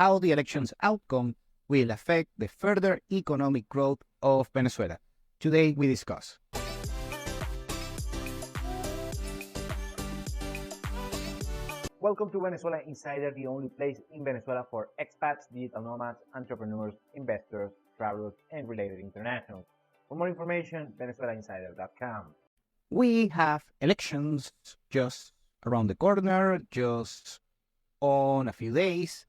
how the election's outcome will affect the further economic growth of Venezuela. Today we discuss. Welcome to Venezuela Insider, the only place in Venezuela for expats, digital nomads, entrepreneurs, investors, travelers, and related internationals. For more information, venezuelainsider.com. We have elections just around the corner, just on a few days,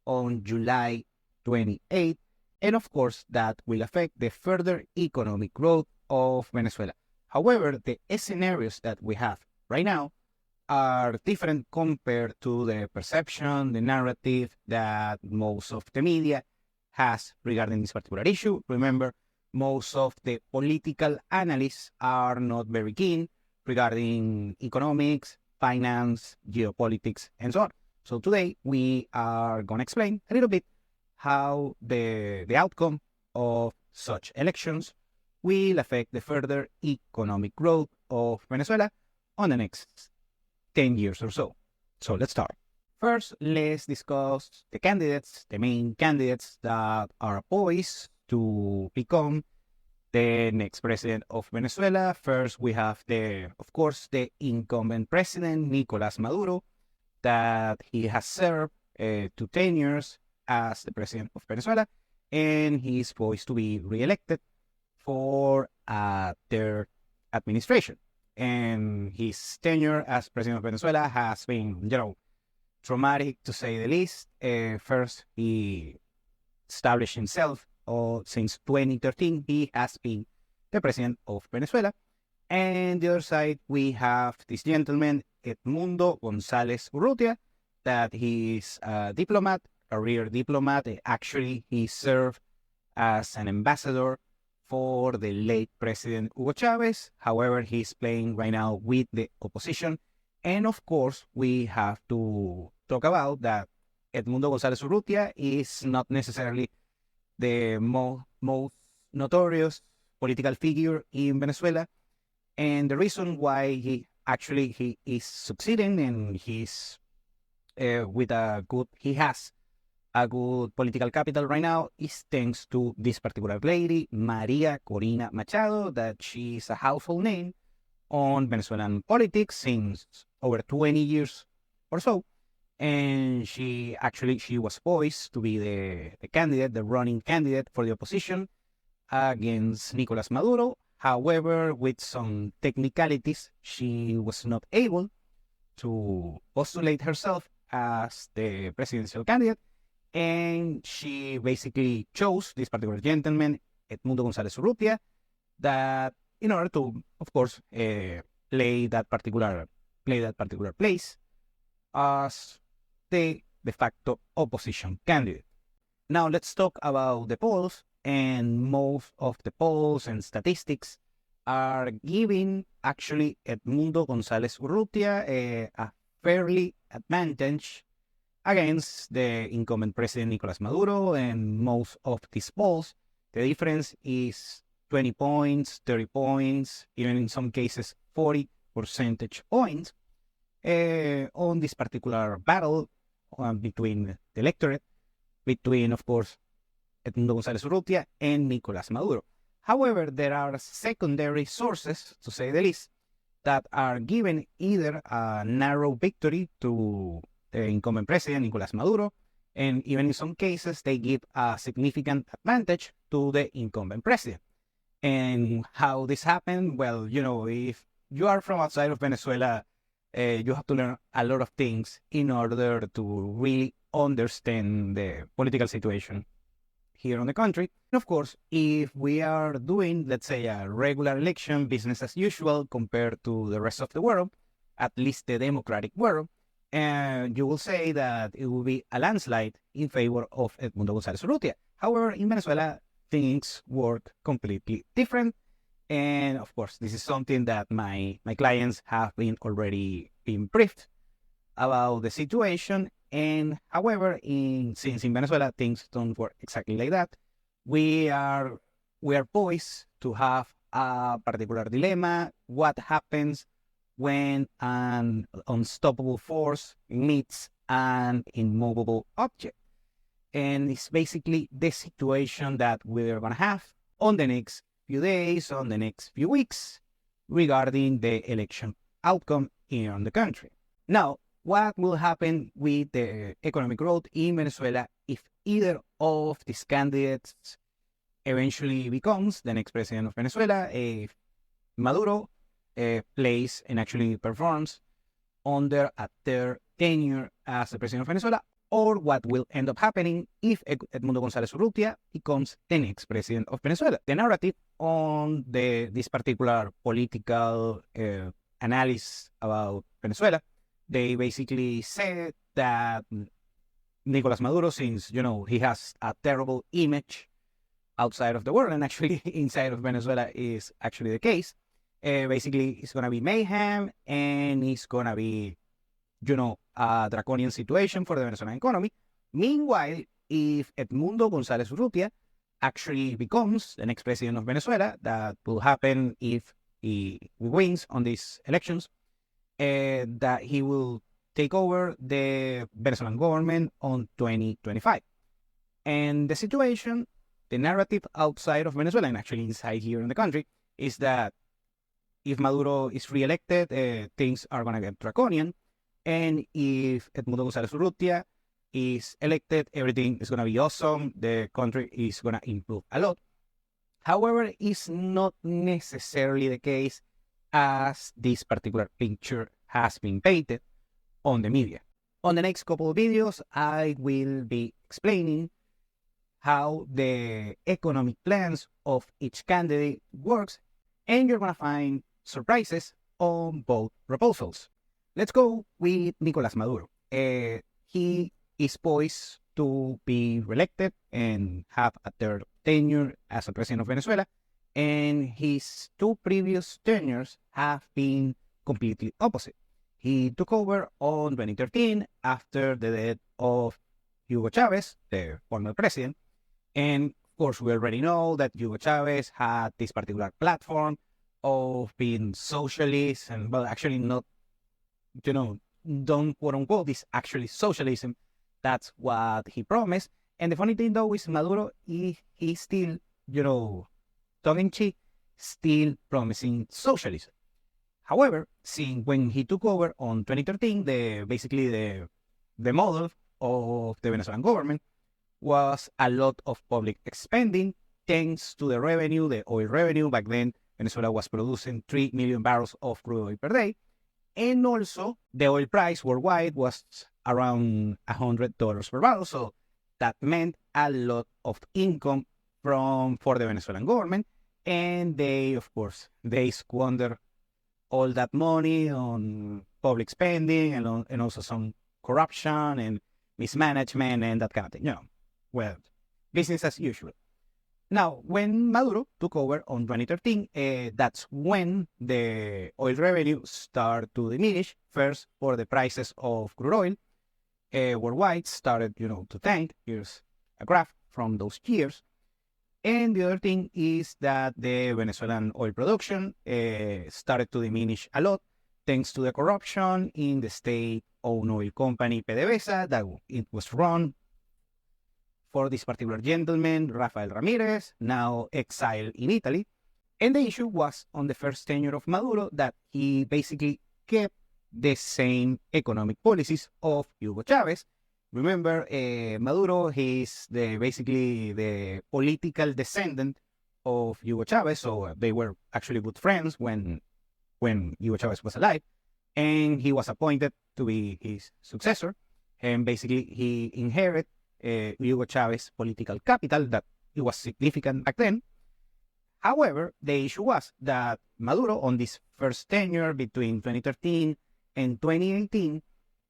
on July 28th, and of course that will affect the further economic growth of Venezuela. However, the scenarios that we have right now are different compared to the perception, the narrative that most of the media has regarding this particular issue. Remember, most of the political analysts are not very keen regarding economics, finance, geopolitics, and so on. So today we are going to explain a little bit how the outcome of such elections will affect the further economic growth of Venezuela on the next 10 years or so. So let's start. First, let's discuss the candidates, the main candidates that are poised to become the next president of Venezuela. First, we have of course, the incumbent president, Nicolás Maduro, that he has served 2 tenures as the president of Venezuela, and he's poised to be re-elected for their administration. And his tenure as president of Venezuela has been, traumatic to say the least. First, he established himself, since 2013, he has been the president of Venezuela. And the other side, we have this gentleman, Edmundo González Urrutia, that he's a diplomat, career diplomat. Actually, he served as an ambassador for the late President Hugo Chavez. However, he's playing right now with the opposition. And of course, we have to talk about that Edmundo González Urrutia is not necessarily the most notorious political figure in Venezuela. And the reason why he is succeeding and he has a good political capital right now is thanks to this particular lady, Maria Corina Machado, that she's a household name on Venezuelan politics since over 20 years or so. And she was poised to be the running candidate for the opposition against Nicolás Maduro. However, with some technicalities, she was not able to postulate herself as the presidential candidate. And she basically chose this particular gentleman, Edmundo González Urrutia, that in order to, of course, play that particular place as the de facto opposition candidate. Now let's talk about the polls, and most of the polls and statistics are giving actually Edmundo González Urrutia a fairly advantage against the incumbent president Nicolás Maduro. And most of these polls, the difference is 20 points, 30 points, even in some cases 40 percentage points on this particular battle between the electorate, between, of course, Edmundo González Urrutia and Nicolás Maduro. However, there are secondary sources, to say the least, that are giving either a narrow victory to the incumbent president, Nicolás Maduro, and even in some cases, they give a significant advantage to the incumbent president. And how this happened? Well, if you are from outside of Venezuela, you have to learn a lot of things in order to really understand the political situation here in the country. And of course, if we are doing, let's say, a regular election, business as usual, compared to the rest of the world, at least the democratic world, and you will say that it will be a landslide in favor of Edmundo González Urrutia. However, in Venezuela, things work completely different. And of course, this is something that my clients have already been briefed about the situation. And however, since in Venezuela things don't work exactly like that, we are poised to have a particular dilemma. What happens when an unstoppable force meets an immovable object? And it's basically the situation that we're going to have on the next few days, on the next few weeks, regarding the election outcome here in the country. Now, what will happen with the economic growth in Venezuela if either of these candidates eventually becomes the next president of Venezuela, if Maduro plays and actually performs under a third tenure as the president of Venezuela, or what will end up happening if Edmundo González Urrutia becomes the next president of Venezuela. The narrative on this particular political analysis about Venezuela, they basically said that Nicolas Maduro, since, he has a terrible image outside of the world, and actually inside of Venezuela is actually the case, basically it's going to be mayhem, and it's going to be, a draconian situation for the Venezuelan economy. Meanwhile, if Edmundo González Urrutia actually becomes the next president of Venezuela, that will happen if he wins on these elections, that he will take over the Venezuelan government on 2025. And the situation, the narrative outside of Venezuela, and actually inside here in the country, is that if Maduro is re-elected, things are going to get draconian. And if Edmundo González Urrutia is elected, everything is going to be awesome. The country is going to improve a lot. However, it's not necessarily the case as this particular picture has been painted on the media. On the next couple of videos, I will be explaining how the economic plans of each candidate works, and you're going to find surprises on both proposals. Let's go with Nicolas Maduro. He is poised to be reelected and have a third tenure as a president of Venezuela, and his two previous tenures have been completely opposite. He took over on 2013 after the death of Hugo Chavez, the former president, and of course we already know that Hugo Chavez had this particular platform of being socialist, and well, actually not, don't quote unquote, this actually socialism. That's what he promised. And the funny thing though is Maduro, he still, tongue in cheek, still promising socialism. However, seeing when he took over on 2013, the model of the Venezuelan government was a lot of public spending, thanks to the revenue, the oil revenue. Back then, Venezuela was producing 3 million barrels of crude oil per day. And also, the oil price worldwide was around $100 per barrel. So that meant a lot of income for the Venezuelan government. And they, of course, they squander all that money on public spending and also some corruption and mismanagement and that kind of thing. Well, business as usual. Now, when Maduro took over on 2013, that's when the oil revenue started to diminish. First, for the prices of crude oil worldwide started, to tank. Here's a graph from those years. And the other thing is that the Venezuelan oil production started to diminish a lot, thanks to the corruption in the state-owned oil company PDVSA, that it was run for this particular gentleman, Rafael Ramirez, now exiled in Italy. And the issue was on the first tenure of Maduro that he basically kept the same economic policies of Hugo Chavez. Remember, Maduro, he's basically the political descendant of Hugo Chavez, so they were actually good friends when Hugo Chavez was alive, and he was appointed to be his successor, and basically he inherited Hugo Chavez's political capital that it was significant back then. However, the issue was that Maduro, on this first tenure between 2013 and 2018,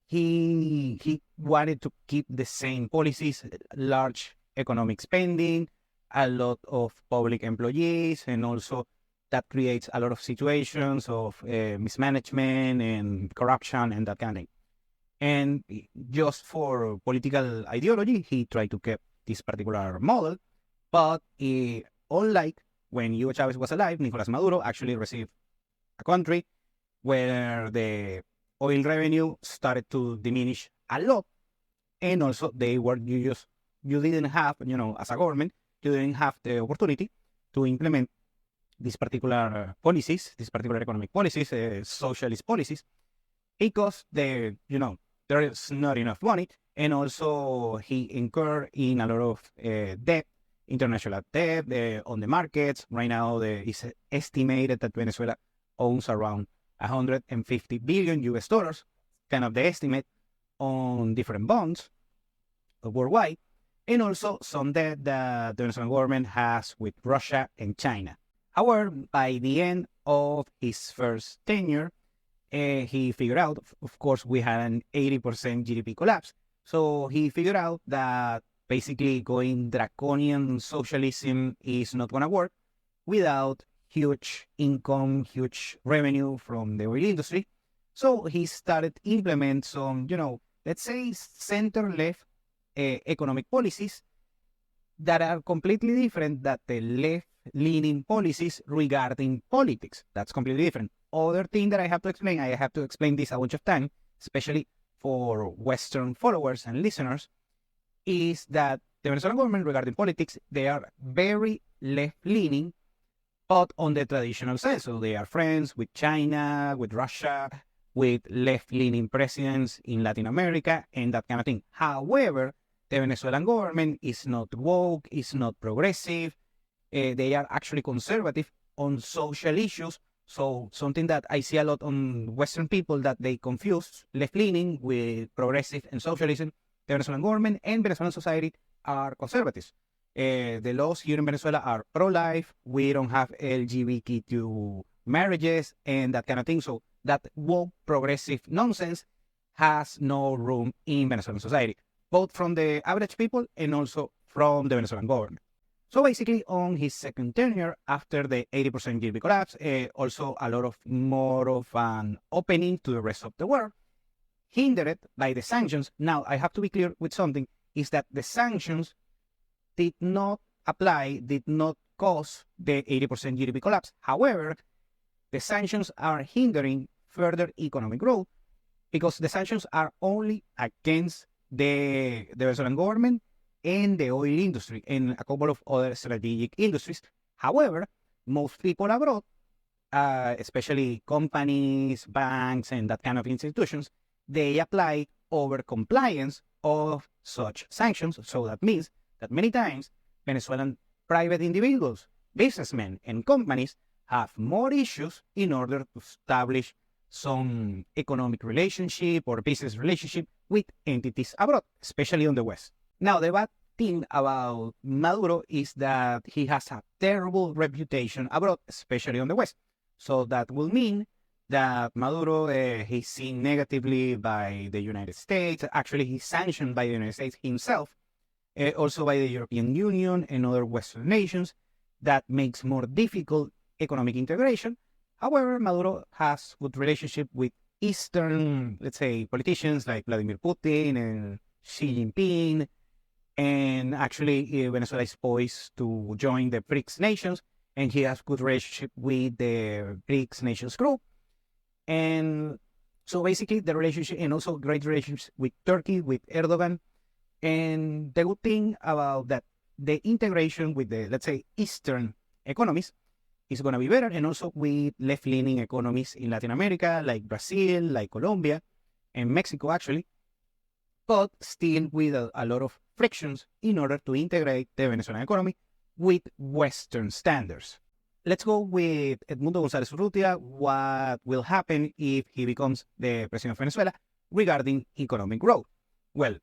he wanted to keep the same policies, large economic spending, a lot of public employees, and also that creates a lot of situations of mismanagement and corruption and that kind of thing. And just for political ideology, he tried to keep this particular model. But unlike when Hugo Chavez was alive, Nicolas Maduro actually received a country where the oil revenue started to diminish a lot. And also they were just you didn't have, as a government, you didn't have the opportunity to implement these particular policies, these particular economic policies, socialist policies, because there is not enough money, and also he incurred in a lot of debt, international debt on the markets. Right now, it's estimated that Venezuela owns around 150 billion US dollars, kind of the estimate on different bonds worldwide, and also some debt that the Venezuelan government has with Russia and China. However, by the end of his first tenure, he figured out, of course, we had an 80% GDP collapse. So he figured out that basically going draconian socialism is not going to work without huge income, huge revenue from the oil industry. So he started implement some, let's say center-left economic policies that are completely different than the left-leaning policies regarding politics. That's completely different. Other thing that I have to explain this a bunch of time, especially for Western followers and listeners, is that the Venezuelan government regarding politics, they are very left-leaning, but on the traditional side. So they are friends with China, with Russia, with left-leaning presidents in Latin America, and that kind of thing. However, the Venezuelan government is not woke, is not progressive. They are actually conservative on social issues. So something that I see a lot on Western people, that they confuse left-leaning with progressive and socialism. The Venezuelan government and Venezuelan society are conservatives. The laws here in Venezuela are pro-life. We don't have LGBTQ marriages and that kind of thing. So that woke progressive nonsense has no room in Venezuelan society, both from the average people and also from the Venezuelan government. So basically, on his second tenure, after the 80% GDP collapse, also a lot of more of an opening to the rest of the world, hindered by the sanctions. Now, I have to be clear with something, is that the sanctions did not apply, did not cause the 80% GDP collapse. However, the sanctions are hindering further economic growth because the sanctions are only against the Venezuelan government and the oil industry and a couple of other strategic industries. However, most people abroad, especially companies, banks, and that kind of institutions, they apply over compliance of such sanctions. So that means that many times Venezuelan private individuals, businessmen, and companies have more issues in order to establish some economic relationship or business relationship with entities abroad, especially on the West. Now, the bad thing about Maduro is that he has a terrible reputation abroad, especially on the West. So that will mean that Maduro, he's seen negatively by the United States. Actually, he's sanctioned by the United States himself, also by the European Union and other Western nations. That makes more difficult economic integration. However, Maduro has good relationship with Eastern, let's say, politicians like Vladimir Putin and Xi Jinping. And actually, Venezuela is poised to join the BRICS nations, and he has good relationship with the BRICS nations group. And so basically the relationship, and also great relations with Turkey, with Erdogan. And the good thing about that, the integration with the, let's say, Eastern economies is going to be better, and also with left-leaning economies in Latin America, like Brazil, like Colombia, and Mexico, actually, but still with a lot of frictions in order to integrate the Venezuelan economy with Western standards. Let's go with Edmundo González Urrutia, what will happen if he becomes the president of Venezuela regarding economic growth. Well,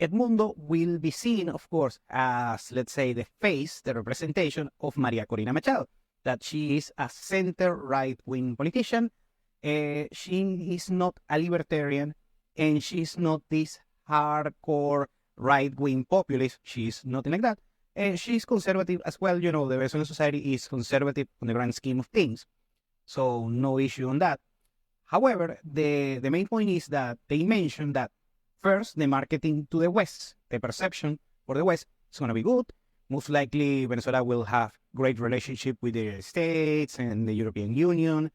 Edmundo will be seen, of course, as, let's say, the face, the representation of Maria Corina Machado, that she is a center right-wing politician. She is not a libertarian, and she's not this hardcore right-wing populist. She's nothing like that. And she's conservative as well. The Venezuelan society is conservative on the grand scheme of things, so no issue on that. However, the main point is that they mentioned that first, the marketing to the West, the perception for the West is going to be good. Most likely, Venezuela will have great relationship with the United States and the European Union,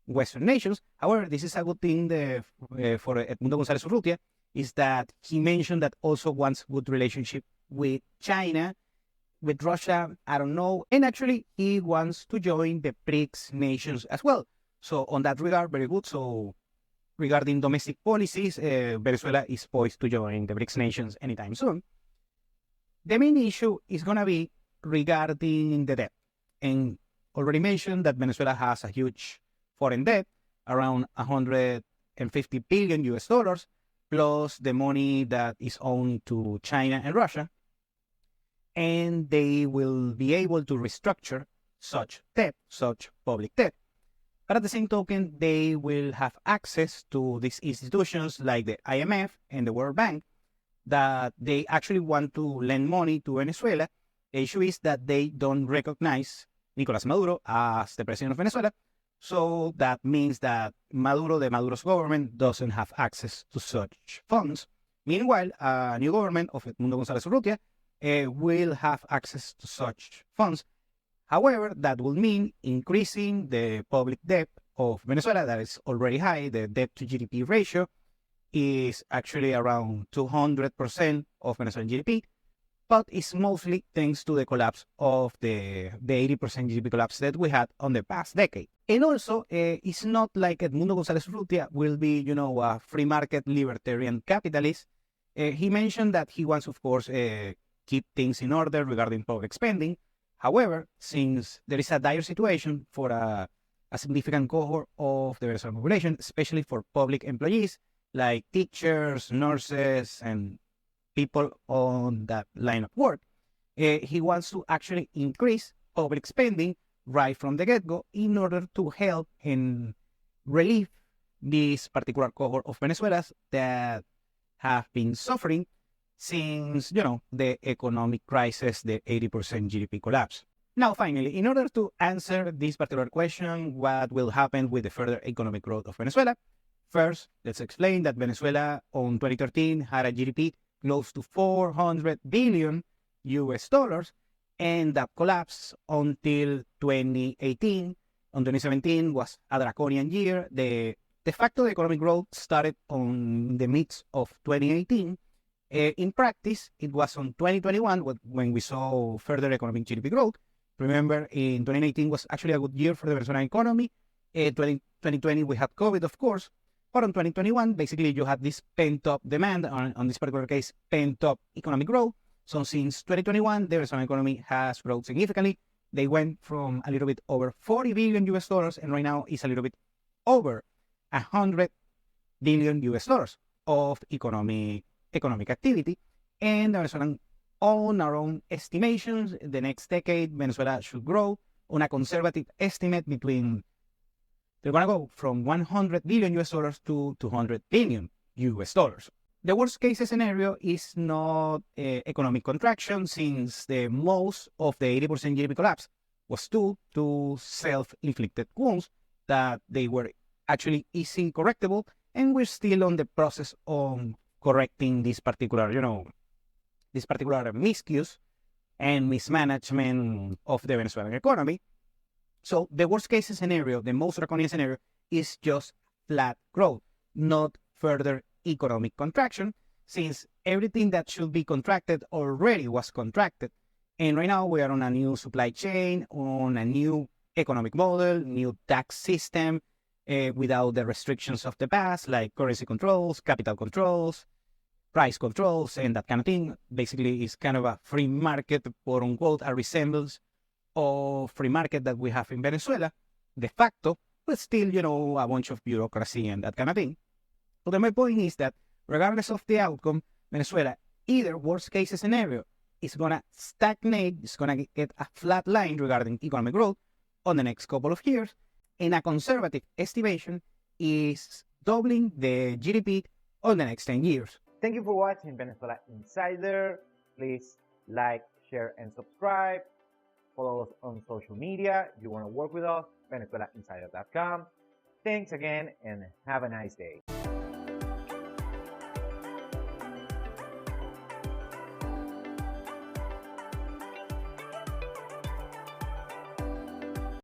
Western nations. However, this is a good thing for Edmundo González Urrutia, is that he mentioned that also wants good relationship with China, with Russia, I don't know. And actually, he wants to join the BRICS nations as well. So on that regard, very good. So regarding domestic policies, Venezuela is poised to join the BRICS nations anytime soon. The main issue is going to be regarding the debt. And already mentioned that Venezuela has a huge foreign debt, around 150 billion US dollars, plus the money that is owed to China and Russia. And they will be able to restructure such debt, such public debt. But at the same token, they will have access to these institutions like the IMF and the World Bank that they actually want to lend money to Venezuela. The issue is that they don't recognize Nicolas Maduro as the president of Venezuela. So that means that Maduro's government doesn't have access to such funds. Meanwhile, a new government of Edmundo González Urrutia will have access to such funds. However, that will mean increasing the public debt of Venezuela that is already high. The debt to GDP ratio is actually around 200% of Venezuelan GDP, but it's mostly thanks to the collapse of the 80% GDP collapse that we had on the past decade. And also, it's not like Edmundo González Urrutia will be, a free market libertarian capitalist. He mentioned that he wants, of course, keep things in order regarding public spending. However, since there is a dire situation for a significant cohort of the Venezuelan population, especially for public employees like teachers, nurses, and people on that line of work, he wants to actually increase public spending right from the get-go in order to help and relieve this particular cohort of Venezuelans that have been suffering since, the economic crisis, the 80% GDP collapse. Now, finally, in order to answer this particular question, what will happen with the further economic growth of Venezuela? First, let's explain that Venezuela on 2013 had a GDP close to 400 billion US dollars, and that collapsed until 2018. On 2017 was a draconian year. The de facto economic growth started on the midst of 2018. In practice, it was on 2021 when we saw further economic GDP growth. Remember, in 2018 was actually a good year for the Venezuelan economy. 2020, we had COVID, of course. But on 2021, basically, you had this pent-up demand, on this particular case, pent-up economic growth. So since 2021, the Venezuelan economy has grown significantly. They went from a little bit over 40 billion US dollars, and right now it's a little bit over 100 billion US dollars of economic activity. And the Venezuelan, on our own estimations, the next decade, Venezuela should grow on a conservative estimate they're going to go from 100 billion US dollars to 200 billion US dollars. The worst case scenario is not economic contraction, since the most of the 80% GDP collapse was due to self-inflicted wounds that they were actually easily correctable, and we're still on the process of correcting this particular miscues and mismanagement of the Venezuelan economy. So the worst case scenario, the most draconian scenario, is just flat growth, not further economic contraction, since everything that should be contracted already was contracted. And right now we are on a new supply chain, on a new economic model, new tax system, without the restrictions of the past, like currency controls, capital controls, price controls, and that kind of thing. Basically, it's kind of a free market, quote unquote, a resemblance of free market that we have in Venezuela, de facto, but still, a bunch of bureaucracy and that kind of thing. So then my point is that regardless of the outcome, Venezuela, either worst case scenario, is going to stagnate, it's going to get a flat line regarding economic growth on the next couple of years, and a conservative estimation is doubling the GDP on the next 10 years. Thank you for watching Venezuela Insider. Please like, share, and subscribe. Follow us on social media. If you want to work with us, VenezuelaInsider.com. Thanks again, and have a nice day.